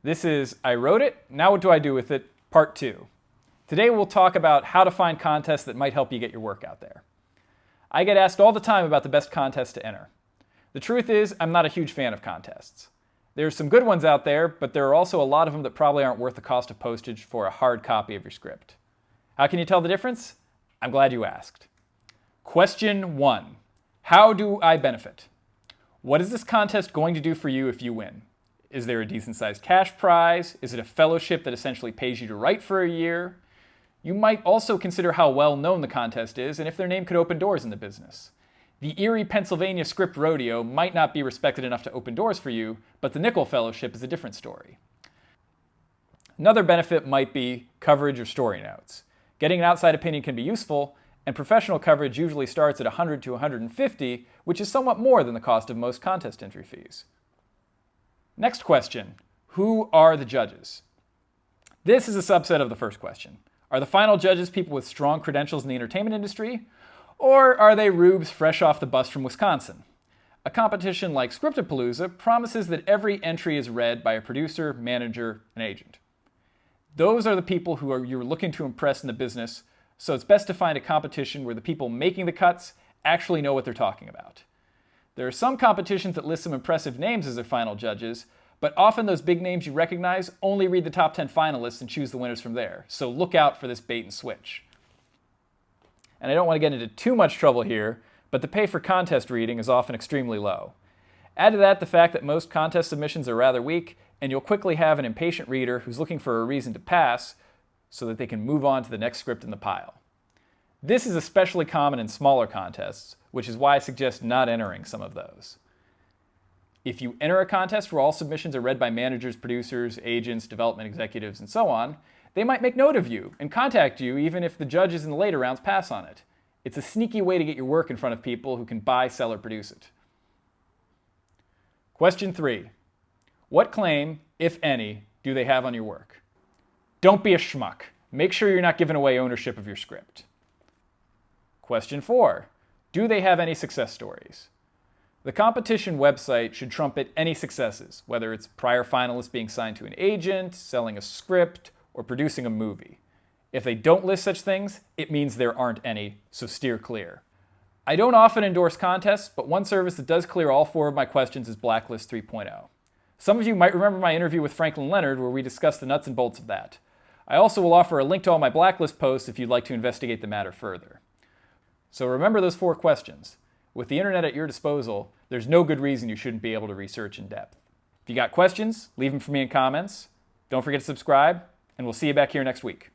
This is I Wrote It, Now What Do I Do With It, Part 2. Today we'll talk about how to find contests that might help you get your work out there. I get asked all the time about the best contests to enter. The truth is, I'm not a huge fan of contests. There's some good ones out there, but there are also a lot of them that probably aren't worth the cost of postage for a hard copy of your script. How can you tell the difference? I'm glad you asked. Question 1. How do I benefit? What is this contest going to do for you if you win? Is there a decent-sized cash prize? Is it a fellowship that essentially pays you to write for a year? You might also consider how well-known the contest is and if their name could open doors in the business. The Erie, Pennsylvania Script Rodeo might not be respected enough to open doors for you, but the Nickel Fellowship is a different story. Another benefit might be coverage or story notes. Getting an outside opinion can be useful, and professional coverage usually starts at $100 to $150, which is somewhat more than the cost of most contest entry fees. Next question, who are the judges? This is a subset of the first question. Are the final judges people with strong credentials in the entertainment industry? Or are they rubes fresh off the bus from Wisconsin? A competition like Scriptapalooza promises that every entry is read by a producer, manager, and agent. Those are the people who you're looking to impress in the business, so it's best to find a competition where the people making the cuts actually know what they're talking about. There are some competitions that list some impressive names as their final judges, but often those big names you recognize only read the top 10 finalists and choose the winners from there, so look out for this bait and switch. And I don't want to get into too much trouble here, but the pay for contest reading is often extremely low. Add to that the fact that most contest submissions are rather weak, and you'll quickly have an impatient reader who's looking for a reason to pass so that they can move on to the next script in the pile. This is especially common in smaller contests, which is why I suggest not entering some of those. If you enter a contest where all submissions are read by managers, producers, agents, development executives, and so on, they might make note of you and contact you even if the judges in the later rounds pass on it. It's a sneaky way to get your work in front of people who can buy, sell, or produce it. Question 3. What claim, if any, do they have on your work? Don't be a schmuck. Make sure you're not giving away ownership of your script. Question 4. Do they have any success stories? The competition website should trumpet any successes, whether it's prior finalists being signed to an agent, selling a script, or producing a movie. If they don't list such things, it means there aren't any, so steer clear. I don't often endorse contests, but one service that does clear all 4 of my questions is Blacklist 3.0. Some of you might remember my interview with Franklin Leonard where we discussed the nuts and bolts of that. I also will offer a link to all my Blacklist posts if you'd like to investigate the matter further. So remember those 4 questions. With the internet at your disposal, there's no good reason you shouldn't be able to research in depth. If you got questions, leave them for me in comments. Don't forget to subscribe, and we'll see you back here next week.